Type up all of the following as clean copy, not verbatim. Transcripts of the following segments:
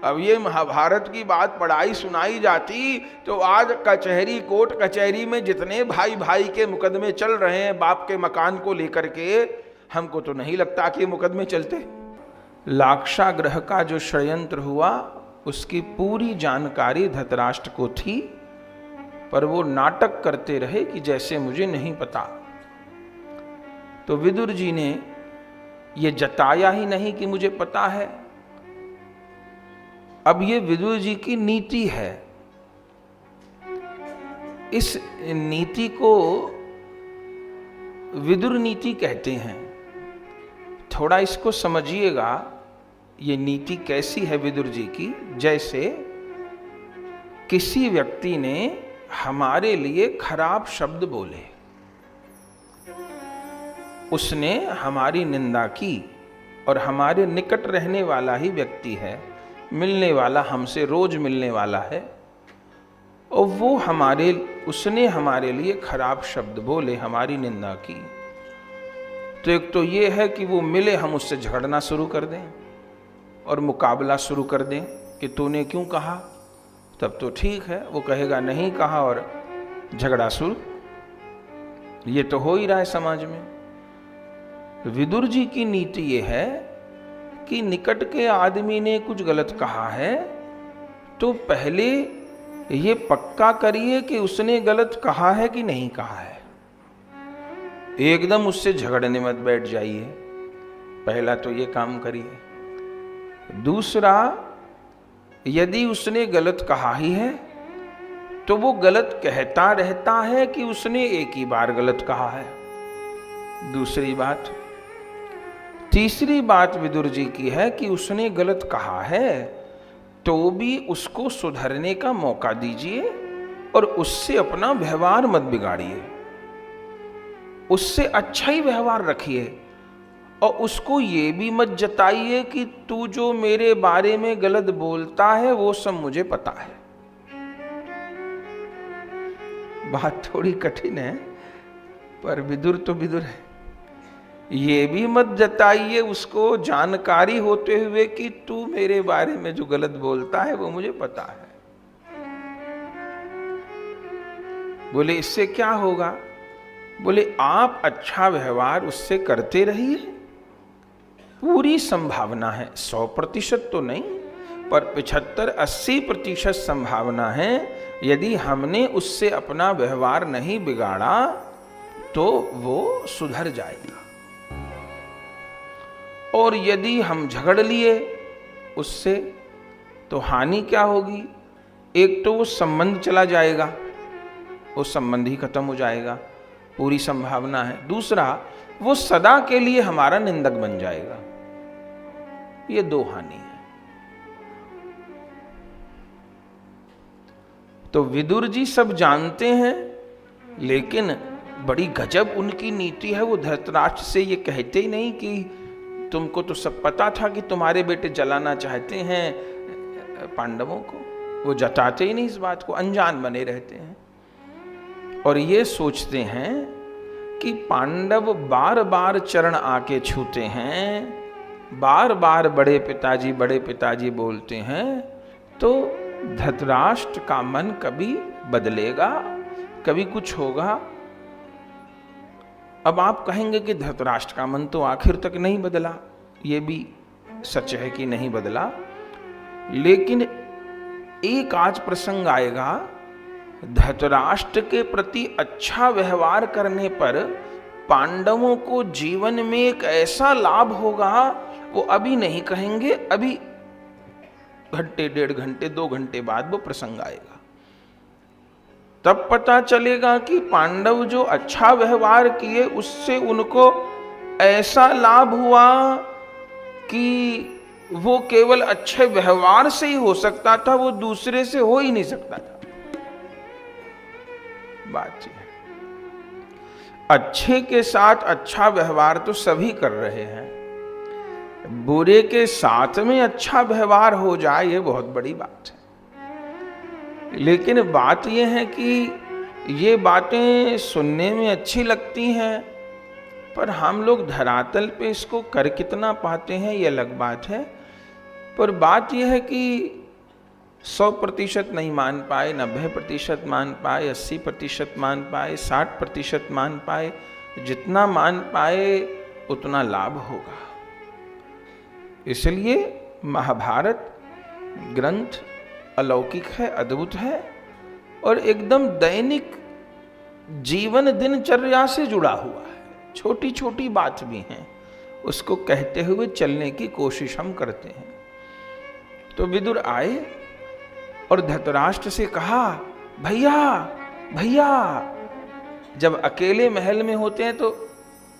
अब ये महाभारत की बात पढ़ाई सुनाई जाती तो आज कचहरी कोर्ट कचहरी में जितने भाई भाई के मुकदमे चल रहे हैं बाप के मकान को लेकर के, हमको तो नहीं लगता कि मुकदमे चलते। लाक्षागृह का जो षड्यंत्र हुआ उसकी पूरी जानकारी धृतराष्ट्र को थी, पर वो नाटक करते रहे कि जैसे मुझे नहीं पता। तो विदुर जी ने ये जताया ही नहीं कि मुझे पता है। अब ये विदुर जी की नीति है। इस नीति को विदुर नीति कहते हैं। थोड़ा इसको समझिएगा, ये नीति कैसी है विदुर जी की। जैसे किसी व्यक्ति ने हमारे लिए खराब शब्द बोले, उसने हमारी निंदा की, और हमारे निकट रहने वाला ही व्यक्ति है, मिलने वाला, हमसे रोज मिलने वाला है, और वो उसने हमारे लिए खराब शब्द बोले, हमारी निंदा की। तो एक तो ये है कि वो मिले, हम उससे झगड़ना शुरू कर दें और मुकाबला शुरू कर दें कि तूने क्यों कहा, तब तो ठीक है। वो कहेगा नहीं कहा और झगड़ा शुरू। ये तो हो ही रहा है समाज में। विदुर जी की नीति ये है कि निकट के आदमी ने कुछ गलत कहा है तो पहले ये पक्का करिए कि उसने गलत कहा है कि नहीं कहा है। एकदम उससे झगड़ने मत बैठ जाइए, पहला तो ये काम करिए। दूसरा, यदि उसने गलत कहा ही है तो वो गलत कहता रहता है कि उसने एक ही बार गलत कहा है। दूसरी बात। तीसरी बात विदुर जी की है कि उसने गलत कहा है तो भी उसको सुधरने का मौका दीजिए और उससे अपना व्यवहार मत बिगाड़िए, उससे अच्छा ही व्यवहार रखिए, और उसको ये भी मत जताइए कि तू जो मेरे बारे में गलत बोलता है वो सब मुझे पता है। बात थोड़ी कठिन है, पर विदुर तो विदुर है। ये भी मत जताइए उसको जानकारी होते हुए कि तू मेरे बारे में जो गलत बोलता है वो मुझे पता है। बोले इससे क्या होगा? बोले आप अच्छा व्यवहार उससे करते रहिए, पूरी संभावना है, 100% तो नहीं पर 75-80% संभावना है, यदि हमने उससे अपना व्यवहार नहीं बिगाड़ा तो वो सुधर जाएगा। और यदि हम झगड़ लिए उससे तो हानि क्या होगी? एक तो वो संबंध चला जाएगा, वो संबंध ही खत्म हो जाएगा, पूरी संभावना है। दूसरा, वो सदा के लिए हमारा निंदक बन जाएगा। ये दो हानि है। तो विदुर जी सब जानते हैं, लेकिन बड़ी गजब उनकी नीति है। वो धृतराष्ट्र से ये कहते ही नहीं कि तुमको तो सब पता था कि तुम्हारे बेटे जलाना चाहते हैं पांडवों को। वो जताते ही नहीं इस बात को, अनजान बने रहते हैं और ये सोचते हैं कि पांडव बार बार चरण आके छूते हैं, बार बार बड़े पिताजी बोलते हैं, तो धृतराष्ट्र का मन कभी बदलेगा, कभी कुछ होगा। अब आप कहेंगे कि धृतराष्ट्र का मन तो आखिर तक नहीं बदला, ये भी सच है कि नहीं बदला, लेकिन एक आज प्रसंग आएगा, धृतराष्ट्र के प्रति अच्छा व्यवहार करने पर पांडवों को जीवन में एक ऐसा लाभ होगा, वो अभी नहीं कहेंगे, अभी घंटे, 1.5 घंटे, 2 घंटे बाद वो प्रसंग आएगा। तब पता चलेगा कि पांडव जो अच्छा व्यवहार किए उससे उनको ऐसा लाभ हुआ कि वो केवल अच्छे व्यवहार से ही हो सकता था, वो दूसरे से हो ही नहीं सकता था। बात है, अच्छे के साथ अच्छा व्यवहार तो सभी कर रहे हैं, बुरे के साथ में अच्छा व्यवहार हो जाए ये बहुत बड़ी बात है। लेकिन बात यह है कि ये बातें सुनने में अच्छी लगती हैं, पर हम लोग धरातल पे इसको कर कितना पाते हैं ये अलग बात है। पर बात यह है कि 100% नहीं मान पाए, 90% मान पाए, 80% मान पाए, 60% मान पाए, जितना मान पाए उतना लाभ होगा। इसलिए महाभारत ग्रंथ अलौकिक है, अद्भुत है और एकदम दैनिक जीवन दिनचर्या से जुड़ा हुआ है। छोटी छोटी बात भी हैं, उसको कहते हुए चलने की कोशिश हम करते हैं। तो विदुर आए और धृतराष्ट्र से कहा, भैया भैया। जब अकेले महल में होते हैं तो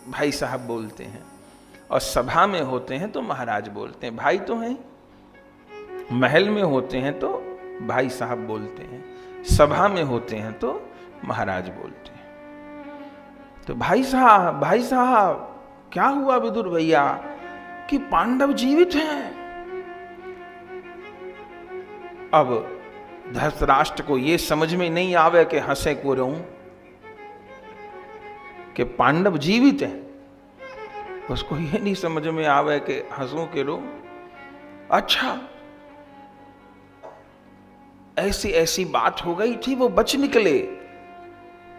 भाई साहब बोलते हैं, और सभा में होते हैं तो महाराज बोलते हैं। भाई तो हैं, महल में होते हैं तो भाई साहब बोलते हैं, सभा में होते हैं तो महाराज बोलते हैं। तो भाई साहब क्या हुआ विदुर भैया कि पांडव जीवित हैं? अब धृतराष्ट्र को यह समझ में नहीं आवे कि हंसे को रहूं कि पांडव जीवित हैं। उसको यह नहीं समझ में आवे कि हंसों के रो। अच्छा, ऐसी ऐसी बात हो गई थी, वो बच निकले।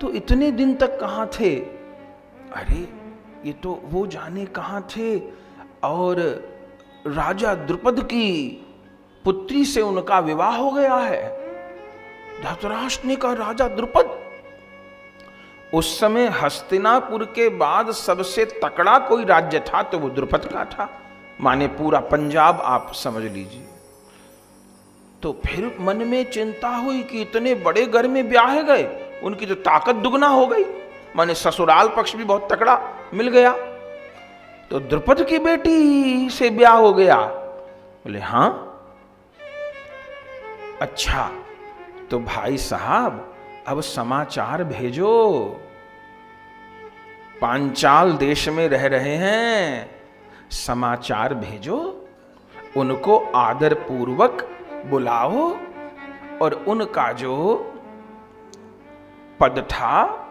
तो इतने दिन तक कहां थे? अरे ये तो वो जाने कहां थे। और राजा द्रुपद की पुत्री से उनका विवाह हो गया है। धृतराष्ट्र ने कहा, राजा द्रुपद? उस समय हस्तिनापुर के बाद सबसे तकड़ा कोई राज्य था तो वो द्रुपद का था, माने पूरा पंजाब आप समझ लीजिए। तो फिर मन में चिंता हुई कि इतने बड़े घर में ब्याह गए, उनकी तो ताकत दुगना हो गई, माने ससुराल पक्ष भी बहुत तकड़ा मिल गया। तो द्रुपद की बेटी से ब्याह हो गया? बोले हां। अच्छा, तो भाई साहब अब समाचार भेजो। पांचाल देश में रह रहे हैं, समाचार भेजो, उनको आदर पूर्वक बुलाओ और उनका जो पद था,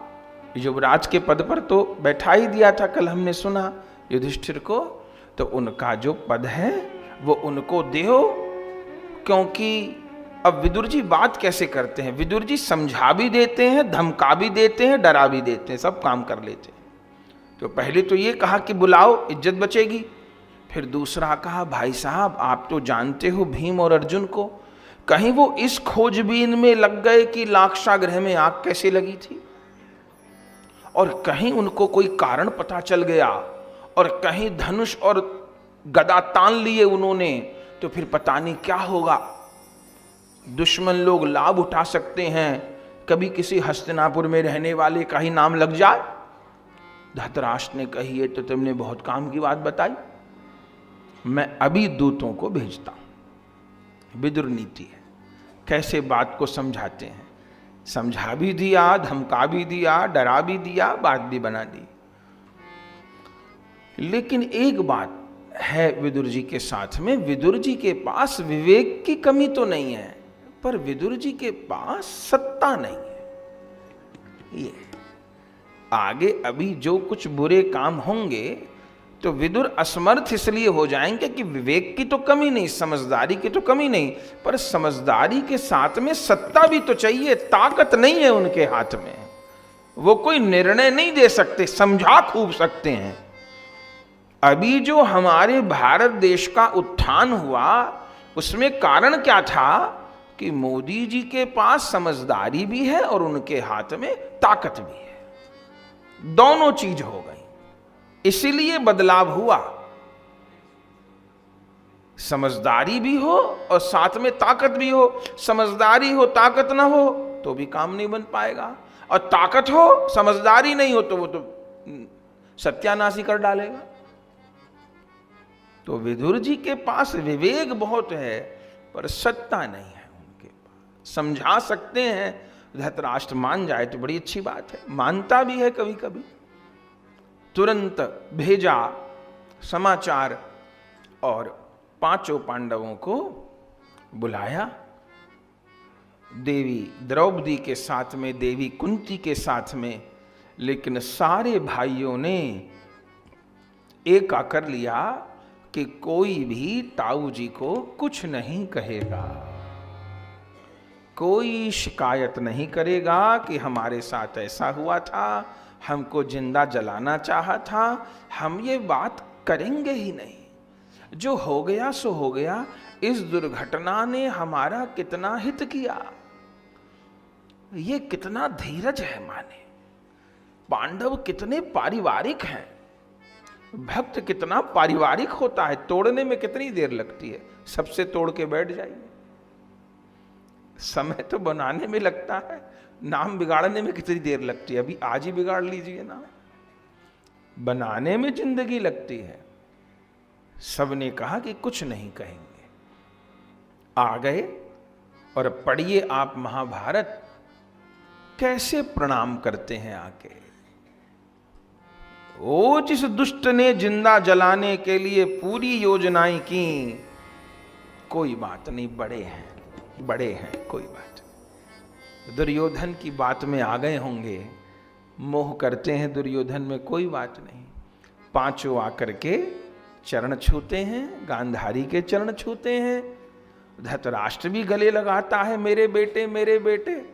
युवराज के पद पर तो बैठा ही दिया था, कल हमने सुना युधिष्ठिर को, तो उनका जो पद है वो उनको दो। क्योंकि अब विदुर जी बात कैसे करते हैं? विदुर जी समझा भी देते हैं, धमका भी देते हैं, डरा भी देते हैं, सब काम कर लेते हैं। तो पहले तो ये कहा कि बुलाओ, इज्जत बचेगी। फिर दूसरा कहा, भाई साहब आप तो जानते हो भीम और अर्जुन को, कहीं वो इस खोजबीन में लग गए कि लाक्षागृह में आग कैसे लगी थी, और कहीं उनको कोई कारण पता चल गया, और कहीं धनुष और गदा तान लिए उन्होंने, तो फिर पता नहीं क्या होगा। दुश्मन लोग लाभ उठा सकते हैं, कभी किसी हस्तिनापुर में रहने वाले का ही नाम लग जाए। धृतराष्ट्र ने कही, ये तो तुमने बहुत काम की बात बताई, मैं अभी दूतों को भेजता हूं। विदुर नीति है, कैसे बात को समझाते हैं, समझा भी दिया, धमका भी दिया, डरा भी दिया, बात भी बना दी। लेकिन एक बात है विदुर जी के साथ में, विदुर जी के पास विवेक की कमी तो नहीं है, पर विदुर जी के पास सत्ता नहीं है। ये आगे अभी जो कुछ बुरे काम होंगे तो विदुर असमर्थ इसलिए हो जाएंगे कि विवेक की तो कमी नहीं, समझदारी की तो कमी नहीं, पर समझदारी के साथ में सत्ता भी तो चाहिए। ताकत नहीं है उनके हाथ में, वो कोई निर्णय नहीं दे सकते, समझा खूब सकते हैं। अभी जो हमारे भारत देश का उत्थान हुआ उसमें कारण क्या था कि मोदी जी के पास समझदारी भी है और उनके हाथ में ताकत भी है, दोनों चीज हो गई, इसीलिए बदलाव हुआ। समझदारी भी हो और साथ में ताकत भी हो। समझदारी हो ताकत ना हो तो भी काम नहीं बन पाएगा, और ताकत हो समझदारी नहीं हो तो वो तो सत्यानाश ही कर डालेगा। तो विदुर जी के पास विवेक बहुत है पर सत्ता नहीं है उनके पास। समझा सकते हैं, धृतराष्ट्र मान जाए तो बड़ी अच्छी बात है, मानता भी है कभी कभी। तुरंत भेजा समाचार और पांचों पांडवों को बुलाया। देवी द्रौपदी के साथ में, देवी कुंती के साथ में, लेकिन सारे भाइयों ने एक आकर लिया कि कोई भी ताऊ जी को कुछ नहीं कहेगा, कोई शिकायत नहीं करेगा कि हमारे साथ ऐसा हुआ था, हमको जिंदा जलाना चाहा था। हम ये बात करेंगे ही नहीं। जो हो गया सो हो गया। इस दुर्घटना ने हमारा कितना हित किया, ये कितना धीरज है माने। पांडव कितने पारिवारिक हैं, भक्त कितना पारिवारिक होता है। तोड़ने में कितनी देर लगती है, सबसे तोड़ के बैठ जाइए। समय तो बनाने में लगता है, नाम बिगाड़ने में कितनी देर लगती है। अभी आज ही बिगाड़ लीजिए नाम, बनाने में जिंदगी लगती है। सबने कहा कि कुछ नहीं कहेंगे। आ गए और पढ़िए आप महाभारत, कैसे प्रणाम करते हैं आके। ओ जिस दुष्ट ने जिंदा जलाने के लिए पूरी योजनाएं की, कोई बात नहीं, बड़े हैं, कोई बात। दुर्योधन की बात में आ गए होंगे, मोह करते हैं दुर्योधन में, कोई बात नहीं। पांचों आकर के चरण छूते हैं, गांधारी के चरण छूते हैं। धृतराष्ट्र भी गले लगाता है, मेरे बेटे मेरे बेटे।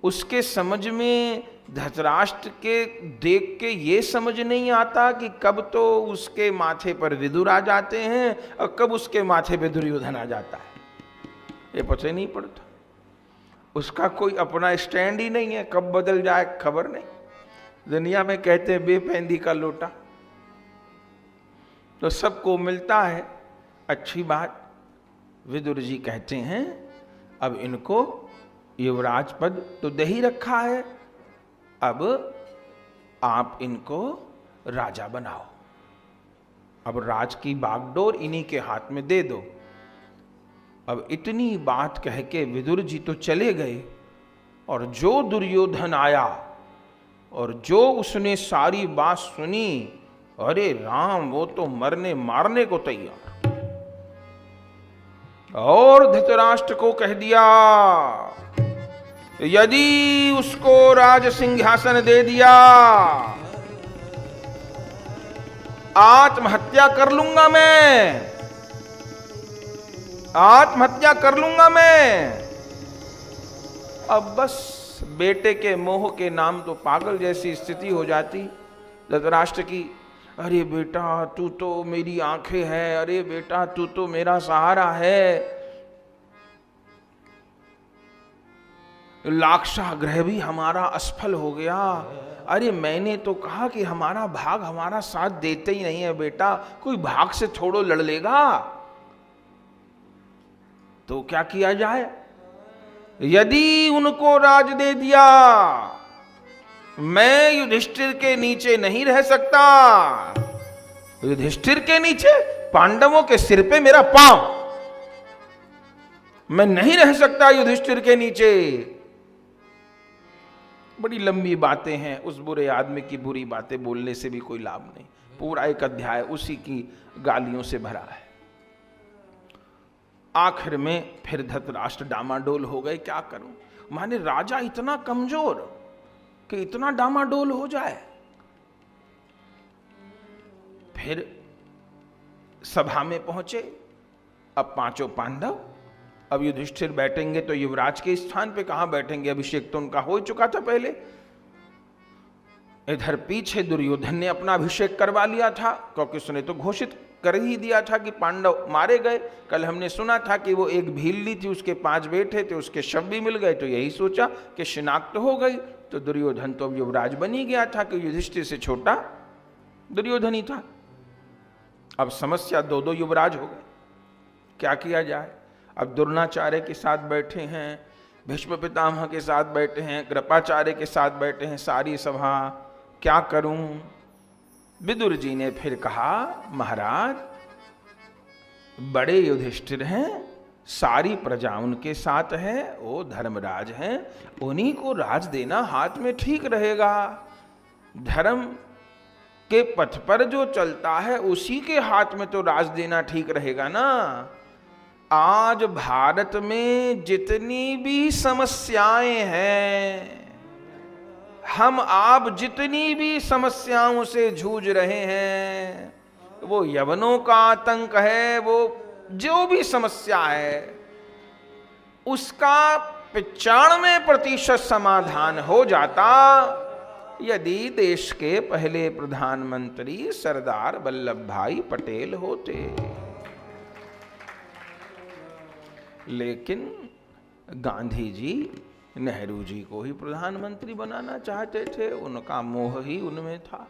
उसके समझ में, धृतराष्ट्र के देख के ये समझ नहीं आता कि कब तो उसके माथे पर विदुर आ जाते हैं और कब उसके माथे पे दुर्योधन आ जाता है, ये पता ही नहीं पड़ता। उसका कोई अपना स्टैंड ही नहीं है, कब बदल जाए खबर नहीं। दुनिया में कहते हैं बेपेंदी का लोटा, तो सबको मिलता है, अच्छी बात। विदुर जी कहते हैं अब इनको युवराज पद तो दे ही रखा है, अब आप इनको राजा बनाओ, अब राज की बागडोर इन्हीं के हाथ में दे दो। अब इतनी बात कह के विदुर जी तो चले गए, और जो दुर्योधन आया और जो उसने सारी बात सुनी, अरे राम, वो तो मरने मारने को तैयार। और धृतराष्ट्र को कह दिया यदि उसको राज सिंहासन दे दिया, आत्महत्या कर लूंगा मैं, आत्महत्या कर लूंगा मैं। अब बस बेटे के मोह के नाम तो पागल जैसी स्थिति हो जाती धृतराष्ट्र की। अरे बेटा तू तो मेरी आंखें है, अरे बेटा तू तो मेरा सहारा है। लाक्षागृह भी हमारा असफल हो गया। अरे मैंने तो कहा कि हमारा भाग हमारा साथ देते ही नहीं है बेटा, कोई भाग से थोड़ो लड़ लेगा, तो क्या किया जाए। यदि उनको राज दे दिया, मैं युधिष्ठिर के नीचे नहीं रह सकता। युधिष्ठिर के नीचे, पांडवों के सिर पे मेरा पांव, मैं नहीं रह सकता युधिष्ठिर के नीचे। बड़ी लंबी बातें हैं, उस बुरे आदमी की बुरी बातें बोलने से भी कोई लाभ नहीं। पूरा एक अध्याय उसी की गालियों से भरा है। आखिर में फिर धृतराष्ट्र डामाडोल हो गए। क्या करूं, माने राजा इतना कमजोर कि इतना डामाडोल हो जाए। फिर सभा में पहुंचे। अब पांचों पांडव, अब युधिष्ठिर बैठेंगे तो युवराज के स्थान पे कहां बैठेंगे, अभिषेक तो उनका हो चुका था पहले। इधर पीछे दुर्योधन ने अपना अभिषेक करवा लिया था, क्योंकि उसने तो घोषित कर ही दिया था कि पांडव मारे गए। कल हमने सुना था कि वो एक भीलनी थी, उसके 5 बेटे थे, उसके शव भी मिल गए, तो यही सोचा कि शिनाख्त हो गई। तो दुर्योधन तो अब युवराज बन ही गया था कि युधिष्ठिर से छोटा दुर्योधन ही था। अब समस्या 2-2 युवराज हो गए, क्या किया जाए। अब द्रोणाचार्य के साथ बैठे हैं, भीष्म पितामह के साथ बैठे हैं, कृपाचार्य के साथ बैठे हैं, सारी सभा, क्या करूं। विदुर जी ने फिर कहा, महाराज बड़े युधिष्ठिर हैं, सारी प्रजा उनके साथ है, वो धर्मराज हैं, उन्हीं को राज देना हाथ में ठीक रहेगा। धर्म के पथ पर जो चलता है उसी के हाथ में तो राज देना ठीक रहेगा ना। आज भारत में जितनी भी समस्याएं हैं, हम आप जितनी भी समस्याओं से जूझ रहे हैं, वो यवनों का आतंक है, वो जो भी समस्या है उसका 95% समाधान हो जाता यदि देश के पहले प्रधानमंत्री सरदार वल्लभ भाई पटेल होते। लेकिन गांधी जी नेहरू जी को ही प्रधानमंत्री बनाना चाहते थे, उनका मोह ही उनमें था।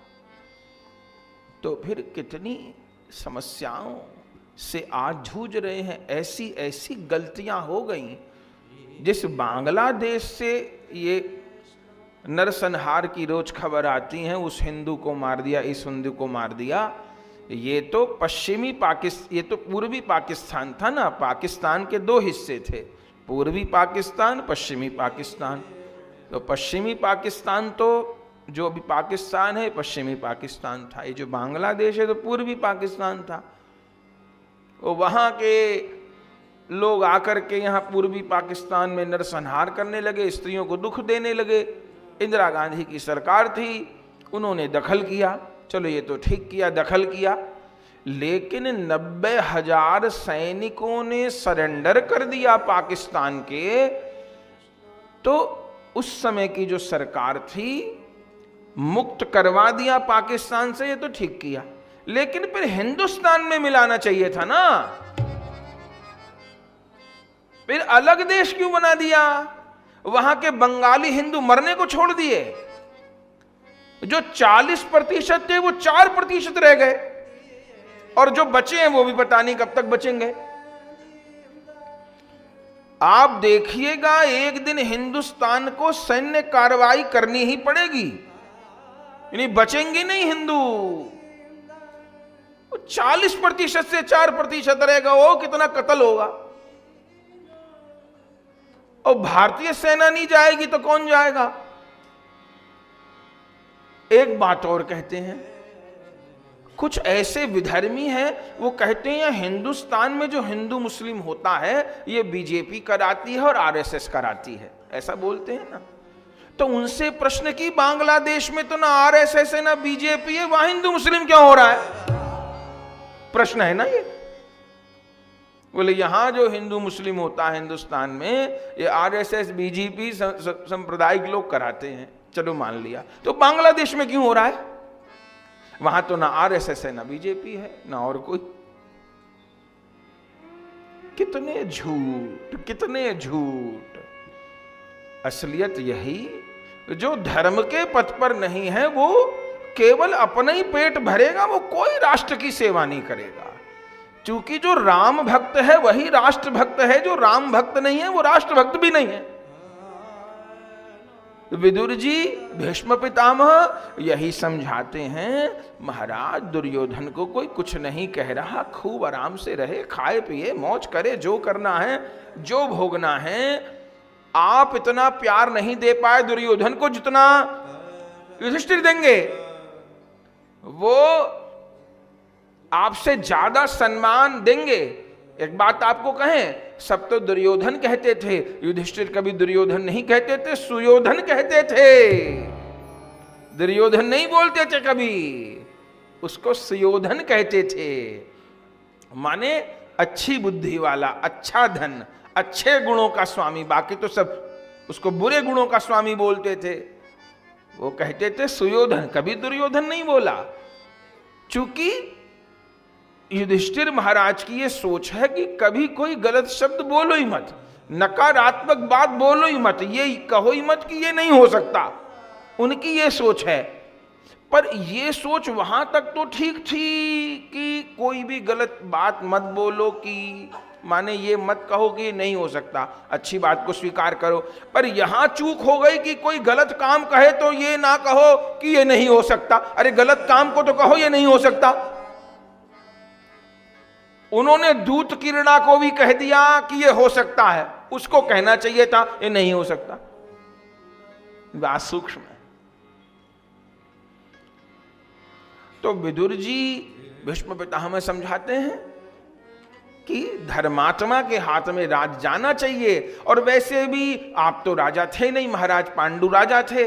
तो फिर कितनी समस्याओं से आज जूझ रहे हैं। ऐसी ऐसी गलतियां हो गई। जिस बांग्लादेश से ये नरसंहार की रोज खबर आती है, उस हिंदू को मार दिया, इस हिंदू को मार दिया, ये तो पश्चिमी पाकिस्तान, ये तो पूर्वी पाकिस्तान था ना। पाकिस्तान के 2 हिस्से थे, पूर्वी पाकिस्तान, पश्चिमी पाकिस्तान। तो पश्चिमी पाकिस्तान तो जो अभी पाकिस्तान है पश्चिमी पाकिस्तान था, ये जो बांग्लादेश है तो पूर्वी पाकिस्तान था। वो वहां के लोग आकर के यहाँ पूर्वी पाकिस्तान में नरसंहार करने लगे, स्त्रियों को दुख देने लगे। इंदिरा गांधी की सरकार थी, उन्होंने दखल किया। चलो ये तो ठीक किया, दखल किया, लेकिन 90,000 सैनिकों ने सरेंडर कर दिया पाकिस्तान के। तो उस समय की जो सरकार थी मुक्त करवा दिया पाकिस्तान से, ये तो ठीक किया, लेकिन फिर हिंदुस्तान में मिलाना चाहिए था ना। फिर अलग देश क्यों बना दिया? वहां के बंगाली हिंदू मरने को छोड़ दिए, जो 40% थे वो 4% रह गए, और जो बचे हैं वो भी पता नहीं कब तक बचेंगे। आप देखिएगा एक दिन हिंदुस्तान को सैन्य कार्रवाई करनी ही पड़ेगी, यानी बचेंगे नहीं हिंदू। 40% से 4% रहेगा, वो कितना कत्ल होगा। और भारतीय सेना नहीं जाएगी तो कौन जाएगा? एक बात और कहते हैं, कुछ ऐसे विधर्मी हैं, वो कहते हैं हिंदुस्तान में जो हिंदू मुस्लिम होता है ये बीजेपी कराती है और आरएसएस कराती है, ऐसा बोलते हैं ना। तो उनसे प्रश्न की, बांग्लादेश में तो ना आरएसएस है ना बीजेपी है, वहां हिंदू मुस्लिम क्यों हो रहा है? प्रश्न है ना ये। बोले यहां जो हिंदू मुस्लिम होता है हिंदुस्तान में, ये आरएसएस बीजेपी सांप्रदायिक लोग कराते हैं। चलो मान लिया, तो बांग्लादेश में क्यों हो रहा है? वहां तो ना आरएसएस है ना बीजेपी है ना और कोई। कितने झूठ, कितने झूठ। असलियत यही, जो धर्म के पथ पर नहीं है वो केवल अपना ही पेट भरेगा, वो कोई राष्ट्र की सेवा नहीं करेगा। क्योंकि जो राम भक्त है वही राष्ट्र भक्त है, जो राम भक्त नहीं है वो राष्ट्र भक्त भी नहीं है। विदुर जी, भीष्म पितामह यही समझाते हैं, महाराज दुर्योधन को कोई कुछ नहीं कह रहा, खूब आराम से रहे, खाए पिए मौज करे, जो करना है जो भोगना है। आप इतना प्यार नहीं दे पाए दुर्योधन को जितना युधिष्ठिर देंगे, वो आपसे ज्यादा सम्मान देंगे। एक बात आपको कहें, सब तो दुर्योधन कहते थे, युधिष्ठिर कभी दुर्योधन नहीं कहते थे, सुयोधन कहते थे। दुर्योधन नहीं बोलते थे कभी, उसको सुयोधन कहते थे। माने अच्छी बुद्धि वाला, अच्छा धन, अच्छे गुणों का स्वामी। बाकी तो सब उसको बुरे गुणों का स्वामी बोलते थे। वो कहते थे सुयोधन, कभी दुर्योधन नहीं बोला। चूंकि युधिष्ठिर महाराज की ये सोच है कि कभी कोई गलत शब्द बोलो ही मत, नकारात्मक बात बोलो ही मत, ये कहो ही मत कि ये नहीं हो सकता। उनकी ये सोच है। पर ये सोच वहां तक तो ठीक थी कि कोई भी गलत बात मत बोलो, कि माने ये मत कहो कि ये नहीं हो सकता, अच्छी बात को स्वीकार करो। पर यहां चूक हो गई कि कोई गलत काम कहे तो ये ना कहो कि ये नहीं हो सकता। अरे गलत काम को तो कहो ये नहीं हो सकता। उन्होंने दूत किरणा को भी कह दिया कि ये हो सकता है, उसको कहना चाहिए था ये नहीं हो सकता। बात सूक्ष्म है। तो विदुर जी भीष्म पितामह समझाते हैं कि धर्मात्मा के हाथ में राज जाना चाहिए। और वैसे भी आप तो राजा थे नहीं, महाराज पांडु राजा थे,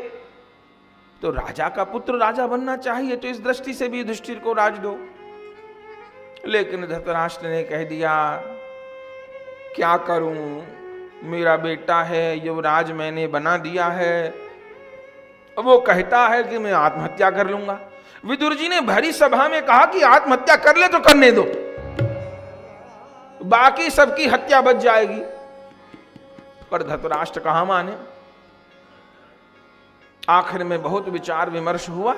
तो राजा का पुत्र राजा बनना चाहिए। तो इस दृष्टि से भी युधिष्ठिर को राज दो। लेकिन धृतराष्ट्र ने कह दिया, क्या करूं, मेरा बेटा है, युवराज मैंने बना दिया है, वो कहता है कि मैं आत्महत्या कर लूंगा। विदुर जी ने भरी सभा में कहा कि आत्महत्या कर ले तो करने दो, बाकी सबकी हत्या बच जाएगी। पर धृतराष्ट्र कहां माने। आखिर में बहुत विचार विमर्श हुआ।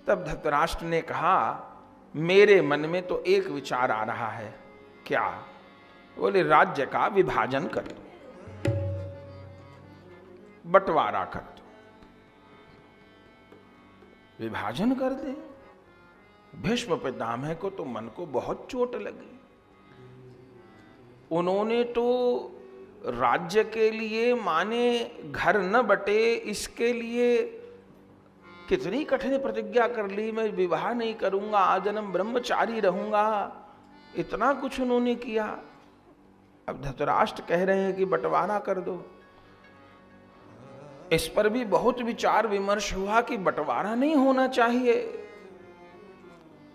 तब धृतराष्ट्र ने कहा, मेरे मन में तो एक विचार आ रहा है। क्या? बोले, राज्य का विभाजन कर दो, बंटवारा कर दो। विभाजन कर दे। भीष्म पितामह को तो मन को बहुत चोट लगी। उन्होंने तो राज्य के लिए माने घर न बटे इसके लिए कितनी कठिन प्रतिज्ञा कर ली, मैं विवाह नहीं करूंगा, आजन्म ब्रह्मचारी रहूंगा, इतना कुछ उन्होंने किया। अब धृतराष्ट्र कह रहे हैं कि बंटवारा कर दो। इस पर भी बहुत विचार विमर्श हुआ कि बंटवारा नहीं होना चाहिए,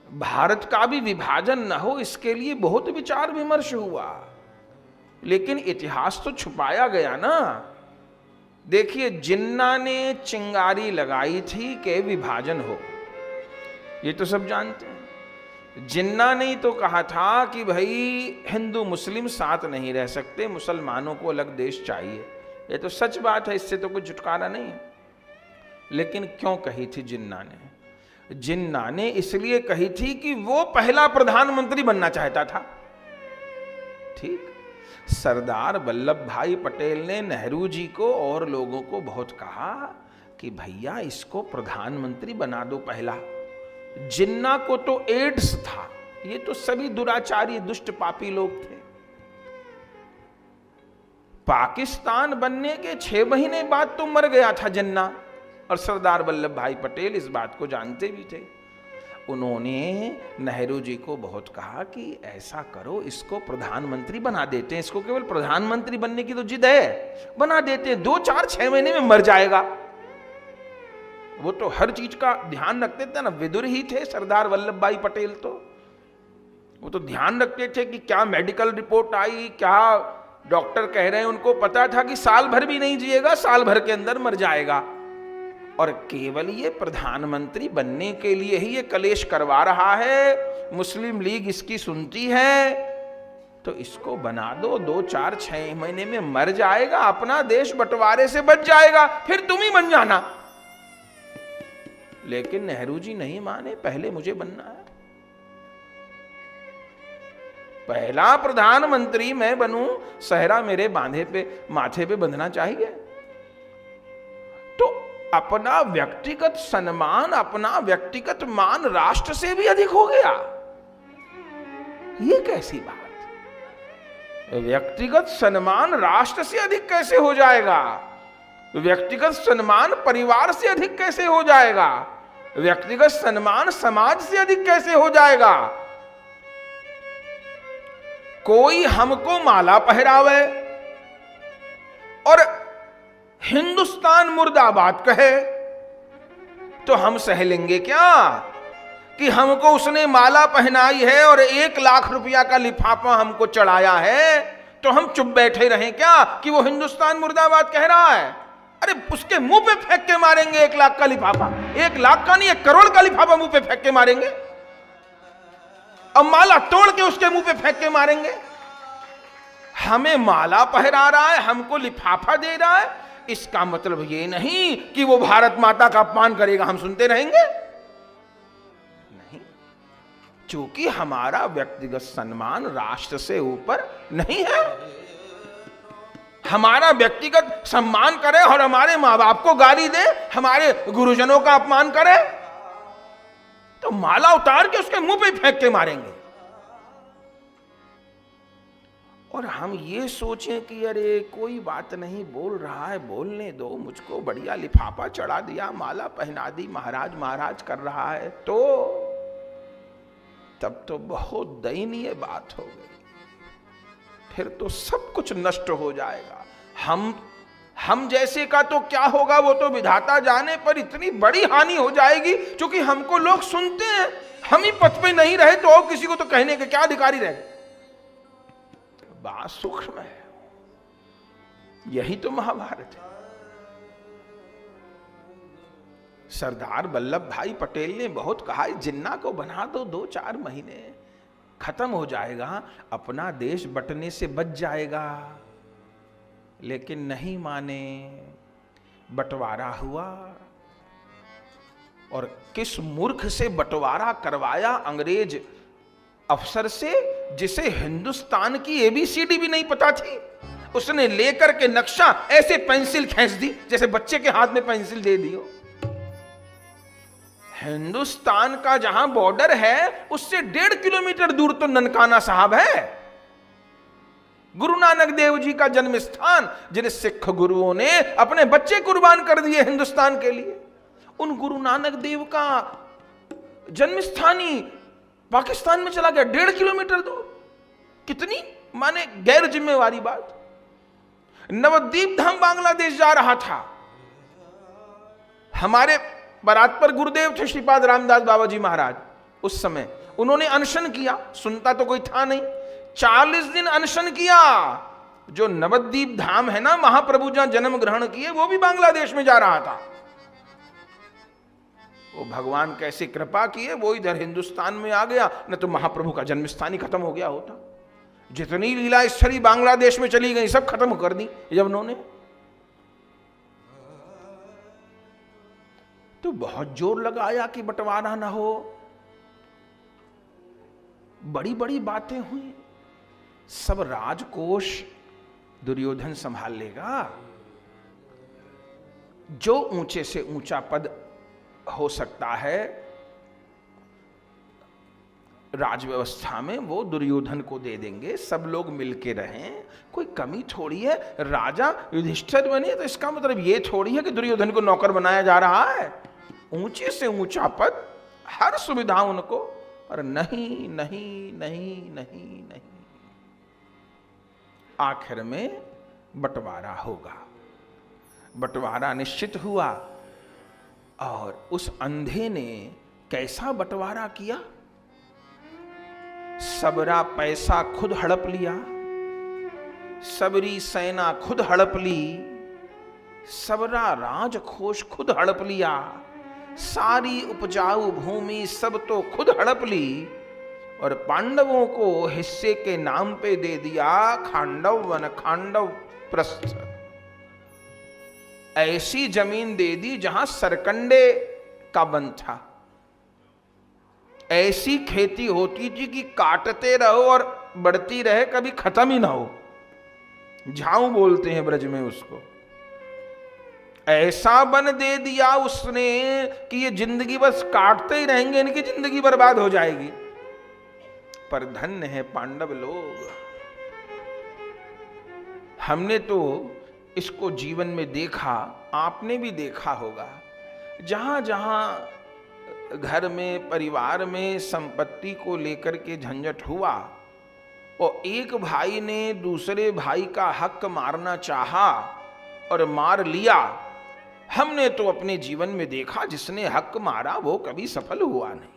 भारत का भी विभाजन न हो, इसके लिए बहुत विचार विमर्श हुआ। लेकिन इतिहास तो छुपाया गया ना। देखिए, जिन्ना ने चिंगारी लगाई थी कि विभाजन हो, ये तो सब जानते हैं। जिन्ना ने तो कहा था कि भाई हिंदू मुस्लिम साथ नहीं रह सकते, मुसलमानों को अलग देश चाहिए। ये तो सच बात है, इससे तो कुछ छुटकारा नहीं है। लेकिन क्यों कही थी जिन्ना ने? जिन्ना ने इसलिए कही थी कि वो पहला प्रधानमंत्री बनना चाहता था। ठीक। सरदार वल्लभ भाई पटेल ने नेहरू जी को और लोगों को बहुत कहा कि भैया इसको प्रधानमंत्री बना दो पहला। जिन्ना को तो एड्स था, ये तो सभी दुराचारी दुष्ट पापी लोग थे। पाकिस्तान बनने के 6 महीने बाद तो मर गया था जिन्ना, और सरदार वल्लभ भाई पटेल इस बात को जानते भी थे। उन्होंने नेहरू जी को बहुत कहा कि ऐसा करो, इसको प्रधानमंत्री बना देते हैं, इसको केवल प्रधानमंत्री बनने की तो जिद है, बना देते हैं, 2-4-6 महीने में मर जाएगा। वो तो हर चीज का ध्यान रखते थे ना, विदुर ही थे सरदार वल्लभ भाई पटेल। तो वो तो ध्यान रखते थे कि क्या मेडिकल रिपोर्ट आई, क्या डॉक्टर कह रहे हैं, उनको पता था कि साल भर भी नहीं जिएगा, साल भर के अंदर मर जाएगा। और केवल ये प्रधानमंत्री बनने के लिए ही ये कलेश करवा रहा है, मुस्लिम लीग इसकी सुनती है, तो इसको बना दो, 2-4-6 महीने में मर जाएगा, अपना देश बंटवारे से बच जाएगा, फिर तुम ही बन जाना। लेकिन नेहरू जी नहीं माने, पहले मुझे बनना है, पहला प्रधानमंत्री मैं बनूं, सहरा मेरे बांधे पे माथे पे बंधना चाहिए। तो अपना व्यक्तिगत सम्मान, अपना व्यक्तिगत मान राष्ट्र से भी अधिक हो गया। ये कैसी बात? व्यक्तिगत सम्मान राष्ट्र से अधिक कैसे हो जाएगा? व्यक्तिगत सम्मान परिवार से अधिक कैसे हो जाएगा? व्यक्तिगत सम्मान समाज से अधिक कैसे हो जाएगा? कोई हमको माला पहरावे और हिंदुस्तान मुर्दाबाद कहे तो हम सह लेंगे क्या? कि हमको उसने माला पहनाई है और 1 लाख रुपया का लिफाफा हमको चढ़ाया है तो हम चुप बैठे रहें क्या कि वो हिंदुस्तान मुर्दाबाद कह रहा है? अरे उसके मुंह पे फेंक के मारेंगे 1 लाख का लिफाफा, 1 लाख का नहीं 1 करोड़ का लिफाफा मुंह पे फेंक के मारेंगे, अब माला तोड़ के उसके मुंह पे फेंक के मारेंगे। हमें माला पहरा रहा है, हमको लिफाफा दे रहा है, इसका मतलब ये नहीं कि वो भारत माता का अपमान करेगा, हम सुनते रहेंगे नहीं। क्योंकि हमारा व्यक्तिगत सम्मान राष्ट्र से ऊपर नहीं है। हमारा व्यक्तिगत सम्मान करे और हमारे मां बाप को गाली दे, हमारे गुरुजनों का अपमान करे तो माला उतार के उसके मुंह पे फेंक के मारेंगे। और हम ये सोचें कि अरे कोई बात नहीं, बोल रहा है बोलने दो, मुझको बढ़िया लिफाफा चढ़ा दिया, माला पहना दी, महाराज महाराज कर रहा है, तो तब तो बहुत दयनीय बात हो गई। फिर तो सब कुछ नष्ट हो जाएगा। हम जैसे का तो क्या होगा वो तो विधाता जाने, पर इतनी बड़ी हानि हो जाएगी क्योंकि हमको लोग सुनते हैं, हम ही पथ पे नहीं रहे तो और किसी को तो कहने के क्या अधिकारी रहे। बात सूक्ष्म है, यही तो महाभारत है। सरदार वल्लभ भाई पटेल ने बहुत कहा, जिन्ना को बना दो 2-4 महीने, खत्म हो जाएगा, अपना देश बंटने से बच जाएगा। लेकिन नहीं माने, बंटवारा हुआ। और किस मूर्ख से बंटवारा करवाया अंग्रेज अफसर से, जिसे हिंदुस्तान की एबीसीडी भी नहीं पता थी। उसने लेकर के नक्शा ऐसे पेंसिल खींच दी जैसे बच्चे के हाथ में पेंसिल दे दी हो। हिंदुस्तान का जहां बॉर्डर है उससे 1.5 किलोमीटर दूर तो ननकाना साहब है, गुरु नानक देव जी का जन्म स्थान, जिन सिख गुरुओं ने अपने बच्चे कुर्बान कर दिए हिंदुस्तान के लिए। उन गुरु नानक देव का जन्म स्थान ही पाकिस्तान में चला गया 1.5 किलोमीटर दूर। कितनी माने गैर जिम्मेवारी बात। नवद्वीप धाम बांग्लादेश जा रहा था, हमारे बारात पर गुरुदेव थे श्रीपाद रामदास बाबा जी महाराज। उस समय उन्होंने अनशन किया, सुनता तो कोई था नहीं, 40 दिन अनशन किया। जो नवद्वीप धाम है ना, महाप्रभु जहां जन्म ग्रहण किए, वो भी बांग्लादेश में जा रहा था। वो भगवान कैसे कृपा किए, वो इधर हिंदुस्तान में आ गया, न तो महाप्रभु का जन्म स्थान ही खत्म हो गया होता। जितनी लीला स्थली बांग्लादेश में चली गई सब खत्म कर दी जब उन्होंने। तो बहुत जोर लगाया कि बंटवारा ना हो, बड़ी बड़ी बातें हुई। सब राजकोष दुर्योधन संभाल लेगा, जो ऊंचे से ऊंचा पद हो सकता है राजव्यवस्था में, वो दुर्योधन को दे देंगे। सब लोग मिलके रहें, कोई कमी थोड़ी है। राजा युधिष्ठिर बने तो इसका मतलब ये थोड़ी है कि दुर्योधन को नौकर बनाया जा रहा है। ऊंचे से ऊंचा पद, हर सुविधा उनको, पर नहीं नहीं नहीं नहीं नहीं। आखिर में बंटवारा होगा। बंटवारा निश्चित हुआ, और उस अंधे ने कैसा बंटवारा किया। सबरा पैसा खुद हड़प लिया, सबरी सेना खुद हड़प ली, सबरा राजकोष खुद हड़प लिया, सारी उपजाऊ भूमि सब तो खुद हड़प ली, और पांडवों को हिस्से के नाम पे दे दिया खांडव वन, खांडव प्रस्थ। ऐसी जमीन दे दी जहां सरकंडे का वन था। ऐसी खेती होती थी कि काटते रहो और बढ़ती रहे, कभी खत्म ही ना हो। झाऊ बोलते हैं ब्रज में उसको। ऐसा वन दे दिया उसने कि ये जिंदगी बस काटते ही रहेंगे, इनकी जिंदगी बर्बाद हो जाएगी। पर धन्य है पांडव लोग। हमने तो इसको जीवन में देखा, आपने भी देखा होगा। जहां जहां घर में, परिवार में संपत्ति को लेकर के झंझट हुआ और एक भाई ने दूसरे भाई का हक मारना चाहा और मार लिया, हमने तो अपने जीवन में देखा जिसने हक मारा वो कभी सफल हुआ नहीं,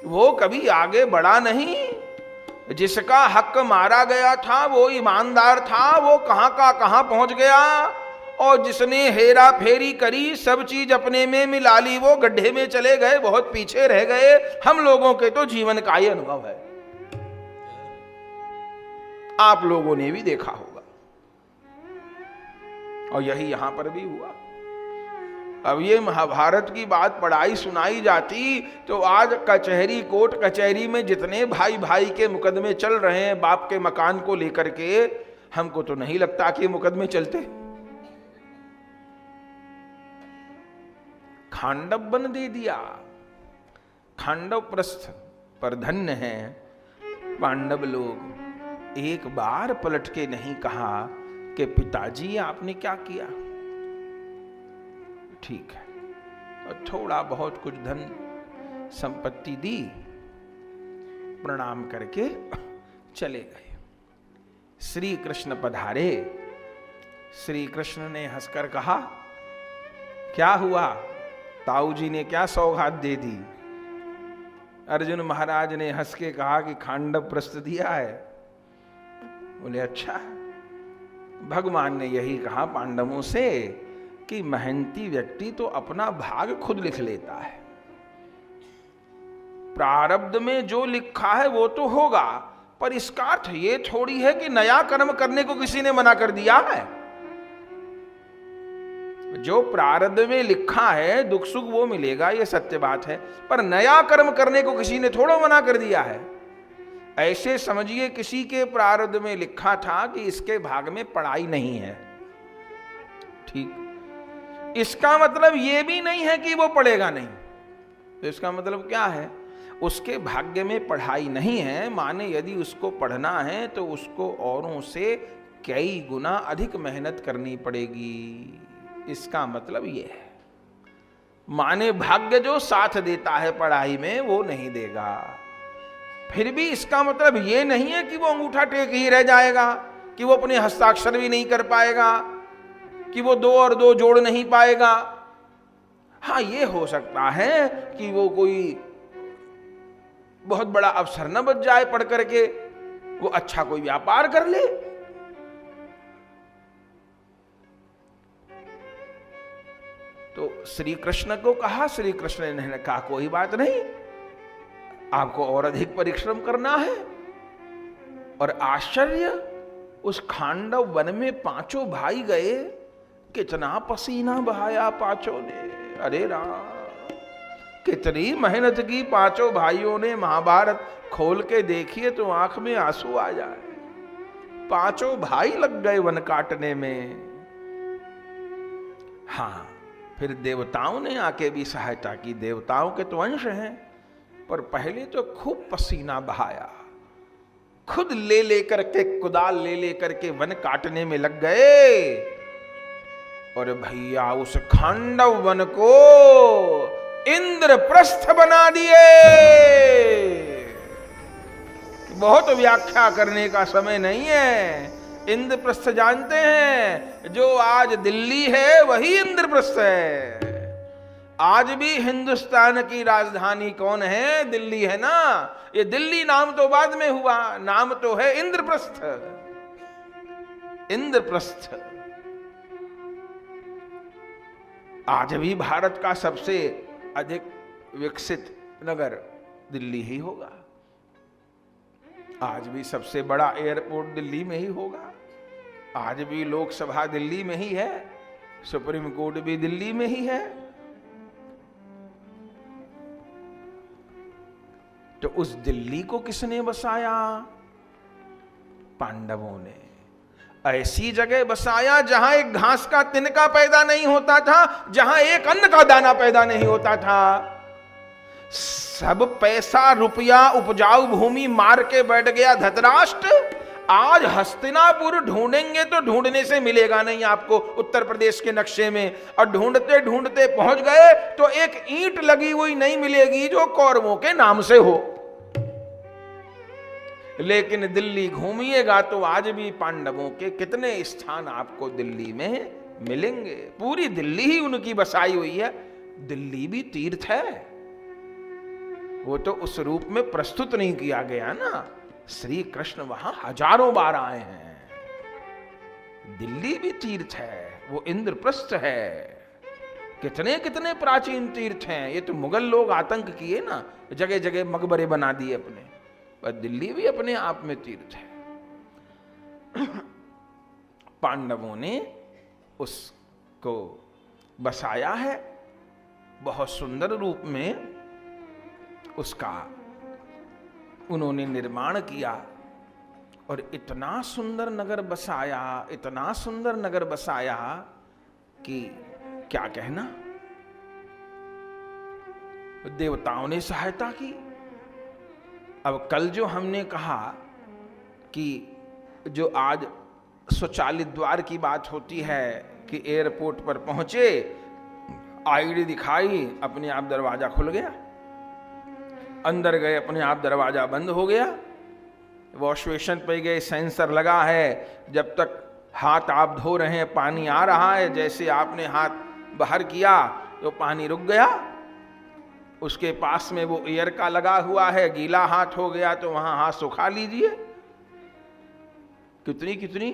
वो कभी आगे बढ़ा नहीं। जिसका हक मारा गया था वो ईमानदार था, वो कहां का कहां पहुंच गया। और जिसने हेरा फेरी करी, सब चीज अपने में मिला ली, वो गड्ढे में चले गए, बहुत पीछे रह गए। हम लोगों के तो जीवन का ही अनुभव है, आप लोगों ने भी देखा होगा, और यही यहां पर भी हुआ। अब ये महाभारत की बात पढ़ाई सुनाई जाती तो आज कचहरी, कोर्ट कचहरी में जितने भाई भाई के मुकदमे चल रहे हैं बाप के मकान को लेकर के, हमको तो नहीं लगता कि मुकदमे चलते। खांडव बन दे दिया, खांडव प्रस्थ। पर धन्य है पांडव लोग, एक बार पलट के नहीं कहा कि पिताजी आपने क्या किया। ठीक है, और थोड़ा बहुत कुछ धन संपत्ति दी, प्रणाम करके चले गए। श्री कृष्ण पधारे। श्री कृष्ण ने हंसकर कहा, क्या हुआ, ताऊ जी ने क्या सौगात दे दी। अर्जुन महाराज ने हंस के कहा कि खांडव प्रस्थ दिया है। बोले अच्छा। भगवान ने यही कहा पांडवों से कि मेहनती व्यक्ति तो अपना भाग खुद लिख लेता है। प्रारब्ध में जो लिखा है वो तो होगा, पर इसका अर्थ ये थोड़ी है कि नया कर्म करने को किसी ने मना कर दिया है। जो प्रारब्ध में लिखा है दुख सुख वो मिलेगा, ये सत्य बात है, पर नया कर्म करने को किसी ने थोड़ा मना कर दिया है। ऐसे समझिए किसी के प्रारब्ध में लिखा था कि इसके भाग में पढ़ाई नहीं है, ठीक, इसका मतलब ये भी नहीं है कि वो पढ़ेगा नहीं। तो इसका मतलब क्या है? उसके भाग्य में पढ़ाई नहीं है, माने यदि उसको पढ़ना है तो उसको औरों से कई गुना अधिक मेहनत करनी पड़ेगी। इसका मतलब ये है, माने भाग्य जो साथ देता है पढ़ाई में वो नहीं देगा। फिर भी इसका मतलब ये नहीं है कि वो अंगूठा टेक ही रह जाएगा, कि वो अपने हस्ताक्षर भी नहीं कर पाएगा, कि वो 2 और 2 जोड़ नहीं पाएगा। हाँ, ये हो सकता है कि वो कोई बहुत बड़ा अफसर न बच जाए पढ़ करके, वो अच्छा कोई व्यापार कर ले। तो श्री कृष्ण को कहा, श्री कृष्ण ने कहा कोई बात नहीं, आपको और अधिक परिश्रम करना है। और आश्चर्य, उस खांडव वन में 5 भाई गए, कितना पसीना बहाया 5 ने। अरे राम, कितनी मेहनत की 5 भाइयों ने। महाभारत खोल के देखिए तो आंख में आंसू आ जाए। 5 भाई लग गए वन काटने में। हाँ, फिर देवताओं ने आके भी सहायता की। देवताओं के तो अंश हैं, पर पहले तो खूब पसीना बहाया, खुद ले लेकर के, कुदाल ले लेकर के वन काटने में लग गए। और भैया उस खांडव वन को इंद्रप्रस्थ बना दिए। बहुत व्याख्या करने का समय नहीं है। इंद्रप्रस्थ जानते हैं, जो आज दिल्ली है वही इंद्रप्रस्थ है। आज भी हिंदुस्तान की राजधानी कौन है? दिल्ली है ना। ये दिल्ली नाम तो बाद में हुआ, नाम तो है इंद्रप्रस्थ। इंद्रप्रस्थ आज भी भारत का सबसे अधिक विकसित नगर दिल्ली ही होगा। आज भी सबसे बड़ा एयरपोर्ट दिल्ली में ही होगा। आज भी लोकसभा दिल्ली में ही है, सुप्रीम कोर्ट भी दिल्ली में ही है। तो उस दिल्ली को किसने बसाया? पांडवों ने। ऐसी जगह बसाया जहां एक घास का तिनका पैदा नहीं होता था, जहां एक अन्न का दाना पैदा नहीं होता था। सब पैसा रुपया उपजाऊ भूमि मार के बैठ गया धृतराष्ट्र। आज हस्तिनापुर ढूंढेंगे तो ढूंढने से मिलेगा नहीं आपको उत्तर प्रदेश के नक्शे में, और ढूंढते ढूंढते पहुंच गए तो एक ईंट लगी हुई नहीं मिलेगी जो कौरवों के नाम से हो। लेकिन दिल्ली घूमिएगा तो आज भी पांडवों के कितने स्थान आपको दिल्ली में मिलेंगे। पूरी दिल्ली ही उनकी बसाई हुई है। दिल्ली भी तीर्थ है, वो तो उस रूप में प्रस्तुत नहीं किया गया ना। श्री कृष्ण वहां हजारों बार आए हैं। दिल्ली भी तीर्थ है, वो इंद्रप्रस्थ है। कितने कितने प्राचीन तीर्थ हैं। ये तो मुगल लोग आतंक किए ना, जगह जगह मकबरे बना दिए अपने, पर दिल्ली भी अपने आप में तीर्थ है। पांडवों ने उसको बसाया है, बहुत सुंदर रूप में उसका उन्होंने निर्माण किया। और इतना सुंदर नगर बसाया, इतना सुंदर नगर बसाया कि क्या कहना। देवताओं ने सहायता की। अब कल जो हमने कहा कि जो आज स्वचालित द्वार की बात होती है कि एयरपोर्ट पर पहुंचे, आईडी दिखाई, अपने आप दरवाजा खुल गया, अंदर गए अपने आप दरवाजा बंद हो गया। वॉश बेसिन पे गए, सेंसर लगा है, जब तक हाथ आप धो रहे हैं पानी आ रहा है, जैसे आपने हाथ बाहर किया तो पानी रुक गया। उसके पास में वो एयर का लगा हुआ है, गीला हाथ हो गया तो वहां हाथ सुखा लीजिए। कितनी कितनी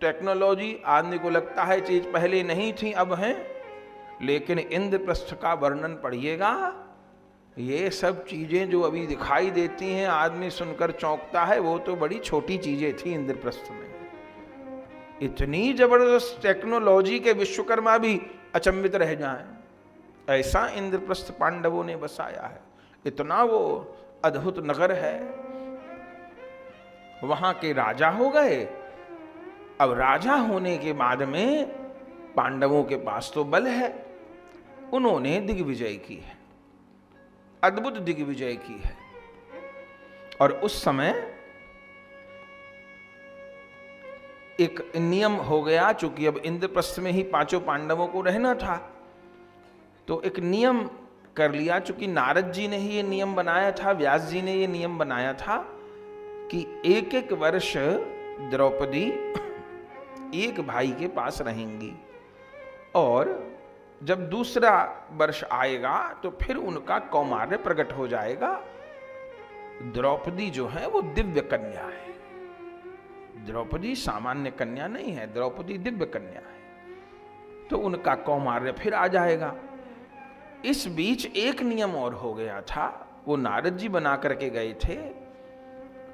टेक्नोलॉजी, आदमी को लगता है चीज पहले नहीं थी अब है, लेकिन इंद्रप्रस्थ का वर्णन पढ़िएगा, ये सब चीजें जो अभी दिखाई देती हैं आदमी सुनकर चौंकता है, वो तो बड़ी छोटी चीजें थी इंद्रप्रस्थ में। इतनी जबरदस्त टेक्नोलॉजी के विश्वकर्मा भी अचंभित रह जाएं, ऐसा इंद्रप्रस्थ पांडवों ने बसाया है। इतना वो अद्भुत नगर है। वहां के राजा हो गए। अब राजा होने के बाद में पांडवों के पास तो बल है, उन्होंने दिग्विजय की है, अद्भुत दिग्विजय की है। और उस समय एक नियम हो गया, चूंकि अब इंद्रप्रस्थ में ही पांचों पांडवों को रहना था, तो एक नियम कर लिया। चूंकि नारद जी ने ही ये नियम बनाया था, व्यास जी ने ये नियम बनाया था कि एक एक वर्ष द्रौपदी एक भाई के पास रहेंगी, और जब दूसरा वर्ष आएगा तो फिर उनका कौमार्य प्रकट हो जाएगा। द्रौपदी जो है वो दिव्य कन्या है, द्रौपदी सामान्य कन्या नहीं है, द्रौपदी दिव्य कन्या है, तो उनका कौमार्य फिर आ जाएगा। इस बीच एक नियम और हो गया था, वो नारद जी बना करके गए थे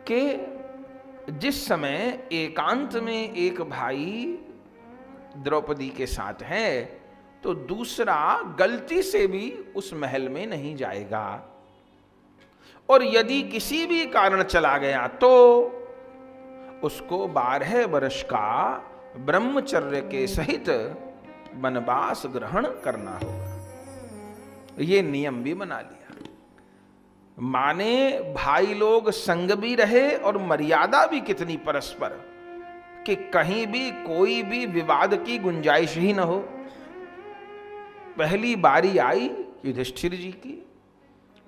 कि जिस समय एकांत में एक भाई द्रौपदी के साथ है तो दूसरा गलती से भी उस महल में नहीं जाएगा, और यदि किसी भी कारण चला गया तो उसको 12 वर्ष का ब्रह्मचर्य के सहित वनवास ग्रहण करना होगा। ये नियम भी बना लिया, माने भाई लोग संग भी रहे और मर्यादा भी कितनी परस्पर, कि कहीं भी कोई भी विवाद की गुंजाइश ही न हो। पहली बारी आई युधिष्ठिर जी की,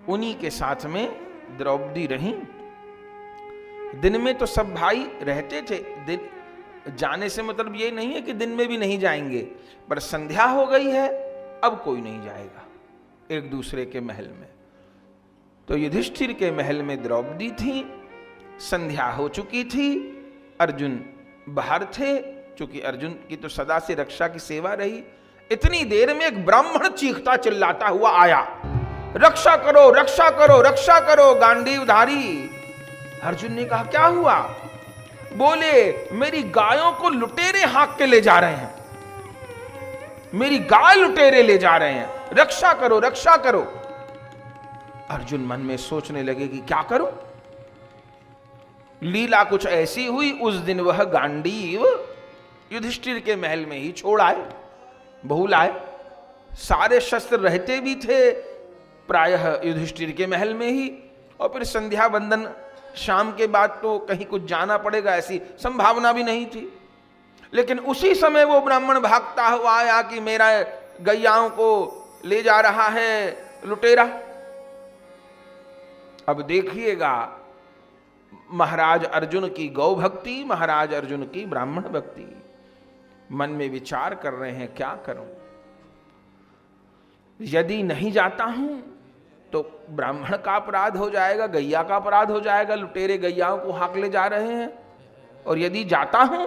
उन्हीं के साथ में द्रौपदी रही। दिन में तो सब भाई रहते थे, दिन जाने से मतलब ये नहीं है कि दिन में भी नहीं जाएंगे, पर संध्या हो गई है, अब कोई नहीं जाएगा एक दूसरे के महल में। तो युधिष्ठिर के महल में द्रौपदी थी, संध्या हो चुकी थी, अर्जुन बाहर थे, चूंकि अर्जुन की तो सदा से रक्षा की सेवा रही। इतनी देर में एक ब्राह्मण चीखता चिल्लाता हुआ आया, रक्षा करो रक्षा करो रक्षा करो गांडीवधारी। अर्जुन ने कहा क्या हुआ? बोले मेरी गायों को लुटेरे हाँक के ले जा रहे हैं, मेरी गाय लुटेरे ले जा रहे हैं, रक्षा करो रक्षा करो। अर्जुन मन में सोचने लगे कि क्या करूं। लीला कुछ ऐसी हुई, उस दिन वह गांडीव युधिष्ठिर के महल में ही छोड़ आए, बहु लाए। सारे शस्त्र रहते भी थे प्रायः युधिष्ठिर के महल में ही, और फिर संध्या वंदन शाम के बाद तो कहीं कुछ जाना पड़ेगा ऐसी संभावना भी नहीं थी। लेकिन उसी समय वो ब्राह्मण भागता हुआ आया कि मेरा गैयाओं को ले जा रहा है लुटेरा। अब देखिएगा महाराज अर्जुन की गौ भक्ति, महाराज अर्जुन की ब्राह्मण भक्ति। मन में विचार कर रहे हैं क्या करूं, यदि नहीं जाता हूं तो ब्राह्मण का अपराध हो जाएगा, गैया का अपराध हो जाएगा, लुटेरे गैयाओं को हाक ले जा रहे हैं, और यदि जाता हूं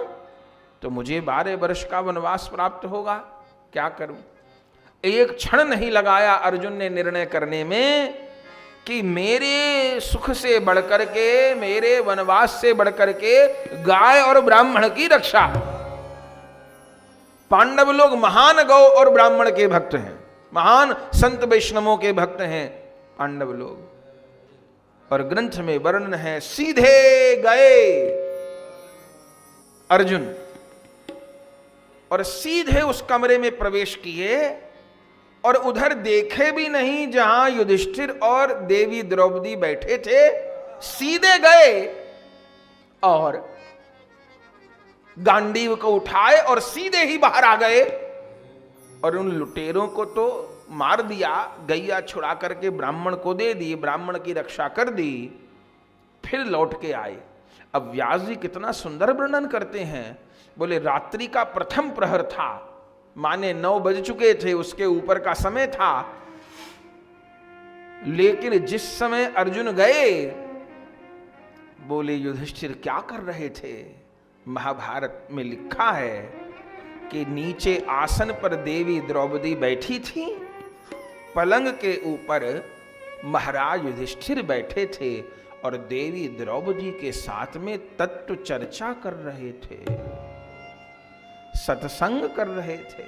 तो मुझे 12 वर्ष का वनवास प्राप्त होगा, क्या करूं। एक क्षण नहीं लगाया अर्जुन ने निर्णय करने में कि मेरे सुख से बढ़कर के, मेरे वनवास से बढ़कर के गाय और ब्राह्मण की रक्षा। पांडव लोग महान गौ और ब्राह्मण के भक्त हैं, महान संत वैष्णवों के भक्त हैं पांडव लोग, और ग्रंथ में वर्णन है सीधे गए अर्जुन और सीधे उस कमरे में प्रवेश किए, और उधर देखे भी नहीं जहां युधिष्ठिर और देवी द्रौपदी बैठे थे, सीधे गए और गांडीव को उठाए और सीधे ही बाहर आ गए, और उन लुटेरों को तो मार दिया, गैया छुड़ा करके ब्राह्मण को दे दी, ब्राह्मण की रक्षा कर दी, फिर लौट के आए। अब व्यास जी कितना सुंदर वर्णन करते हैं, बोले रात्रि का प्रथम प्रहर था, माने 9 बज चुके थे, उसके ऊपर का समय था। लेकिन जिस समय अर्जुन गए, बोले युधिष्ठिर क्या कर रहे थे? महाभारत में लिखा है कि नीचे आसन पर देवी द्रौपदी बैठी थी, पलंग के ऊपर महाराज युधिष्ठिर बैठे थे और देवी द्रौपदी के साथ में तत्व चर्चा कर रहे थे, सत्संग कर रहे थे,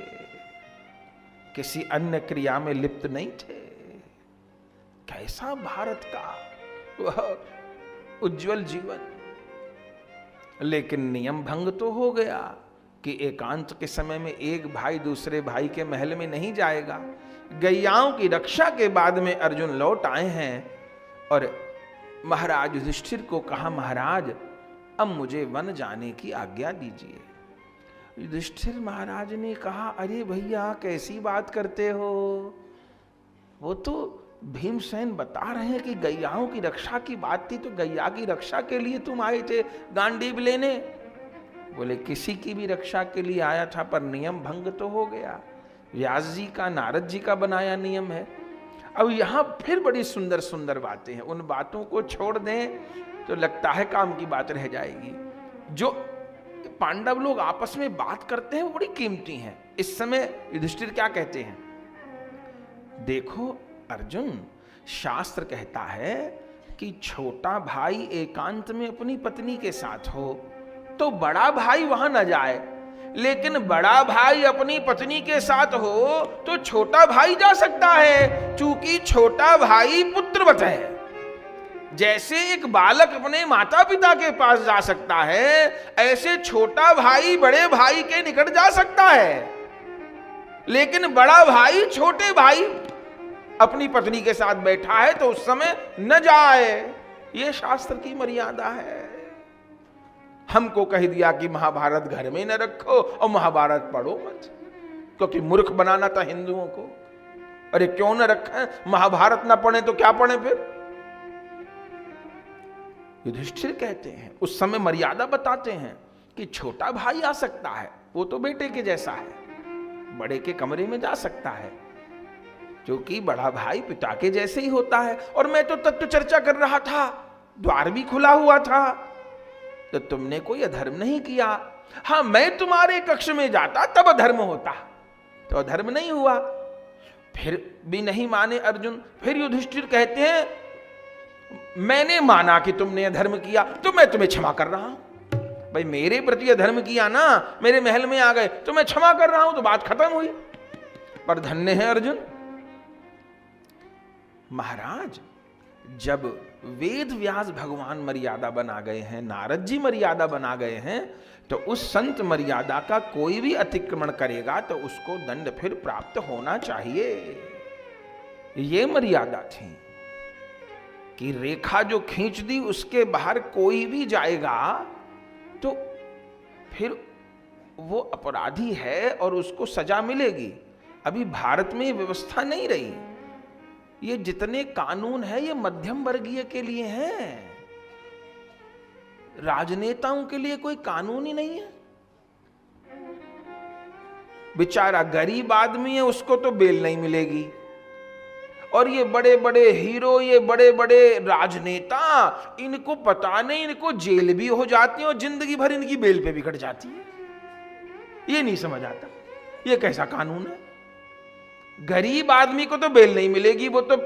किसी अन्य क्रिया में लिप्त नहीं थे। कैसा भारत का वह उज्जवल जीवन। लेकिन नियम भंग तो हो गया कि एकांत के समय में एक भाई दूसरे भाई के महल में नहीं जाएगा। गैयाओं की रक्षा के बाद में अर्जुन लौट आए हैं और महाराज युधिष्ठिर को कहा, महाराज अब मुझे वन जाने की आज्ञा दीजिए। युधिष्ठिर महाराज ने कहा, अरे भैया कैसी बात करते हो, वो तो भीमसेन बता रहे हैं कि गैयाओं की रक्षा की बात थी, तो गैया की रक्षा के लिए तुम आए थे गांडीव लेने? बोले किसी की भी रक्षा के लिए आया था, पर नियम भंग तो हो गया। व्यास जी का, नारद जी का बनाया नियम है। अब यहां फिर बड़ी सुंदर सुंदर बातें हैं, उन बातों को छोड़ दें तो लगता है काम की बात रह जाएगी। जो पांडव लोग आपस में बात करते हैं वो बड़ी कीमती हैं। इस समय युधिष्ठिर क्या कहते हैं? देखो अर्जुन, शास्त्र कहता है कि छोटा भाई एकांत में अपनी पत्नी के साथ हो तो बड़ा भाई वहां न जाए, लेकिन बड़ा भाई अपनी पत्नी के साथ हो तो छोटा भाई जा सकता है, चूंकि छोटा भाई पुत्रवत है। जैसे एक बालक अपने माता पिता के पास जा सकता है, ऐसे छोटा भाई बड़े भाई के निकट जा सकता है, लेकिन बड़ा भाई छोटे भाई अपनी पत्नी के साथ बैठा है तो उस समय न जाए। ये शास्त्र की मर्यादा है। हमको कह दिया कि महाभारत घर में न रखो और महाभारत पढ़ो मत, क्योंकि मूर्ख बनाना था हिंदुओं को। अरे क्यों न रखें? महाभारत ना पढ़े तो क्या पढ़े फिर? युधिष्ठिर कहते हैं, उस समय मर्यादा बताते हैं कि छोटा भाई आ सकता है, वो तो बेटे के जैसा है, बड़े के कमरे में जा सकता है, क्योंकि बड़ा भाई पिता के जैसे ही होता है। और मैं तो तत्व चर्चा कर रहा था, द्वार भी खुला हुआ था, तो तुमने कोई अधर्म नहीं किया। हां, मैं तुम्हारे कक्ष में जाता तब अधर्म होता, तो अधर्म नहीं हुआ। फिर भी नहीं माने अर्जुन। फिर युधिष्ठिर कहते हैं, मैंने माना कि तुमने अधर्म किया तो मैं तुम्हें क्षमा कर रहा हूं। भाई मेरे प्रति अधर्म किया ना, मेरे महल में आ गए तो मैं क्षमा कर रहा हूं, तो बात खत्म हुई। पर धन्य है अर्जुन। महाराज, जब वेद व्यास भगवान मर्यादा बना गए हैं, नारद जी मर्यादा बना गए हैं, तो उस संत मर्यादा का कोई भी अतिक्रमण करेगा तो उसको दंड फिर प्राप्त होना चाहिए। ये मर्यादा थी कि रेखा जो खींच दी उसके बाहर कोई भी जाएगा तो फिर वो अपराधी है और उसको सजा मिलेगी। अभी भारत में ये व्यवस्था नहीं रही। ये जितने कानून है ये मध्यम वर्गीय के लिए हैं, राजनेताओं के लिए कोई कानून ही नहीं है। बेचारा गरीब आदमी है, उसको तो बेल नहीं मिलेगी। और ये बड़े बड़े हीरो, ये बड़े बड़े राजनेता, इनको पता नहीं, इनको जेल भी हो जाती है और जिंदगी भर इनकी बेल पे भी कट जाती है। ये नहीं समझ आता ये कैसा कानून है। गरीब आदमी को तो बेल नहीं मिलेगी, वो तो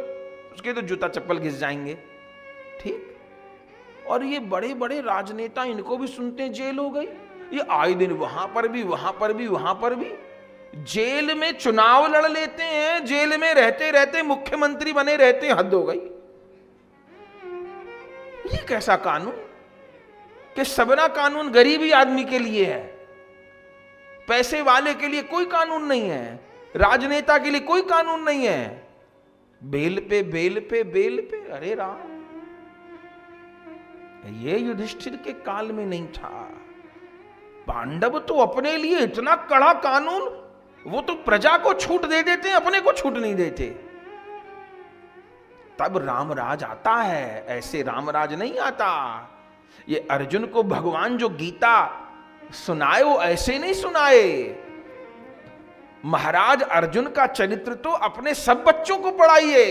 उसके तो जूता चप्पल घिस जाएंगे, ठीक। और ये बड़े बड़े राजनेता, इनको भी सुनते हैं जेल हो गई। ये आए दिन वहां पर भी, वहां पर भी, वहां पर भी जेल में चुनाव लड़ लेते हैं, जेल में रहते रहते मुख्यमंत्री बने रहते हैं। हद हो गई। ये कैसा कानून कि सबना कानून गरीबी आदमी के लिए है, पैसे वाले के लिए कोई कानून नहीं है, राजनेता के लिए कोई कानून नहीं है। बेल पे बेल पे बेल पे, अरे राम, ये युधिष्ठिर के काल में नहीं था। पांडव तो अपने लिए इतना कड़ा कानून, वो तो प्रजा को छूट दे देते हैं, अपने को छूट नहीं देते। तब रामराज आता है, ऐसे रामराज नहीं आता। ये अर्जुन को भगवान जो गीता सुनाए वो ऐसे नहीं सुनाए। महाराज अर्जुन का चरित्र तो अपने सब बच्चों को पढ़ाइए,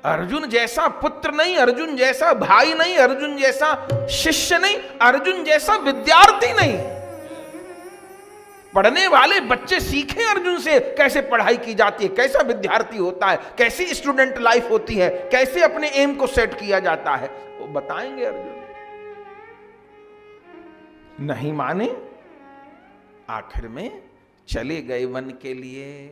अर्जुन जैसा पुत्र नहीं, अर्जुन जैसा भाई नहीं, अर्जुन जैसा शिष्य नहीं, अर्जुन जैसा विद्यार्थी नहीं। पढ़ने वाले बच्चे सीखे अर्जुन से कैसे पढ़ाई की जाती है, कैसा विद्यार्थी होता है, कैसी स्टूडेंट लाइफ होती है, कैसे अपने एम को सेट किया जाता है, वो बताएंगे अर्जुन। नहीं माने, आखिर में चले गए वन के लिए।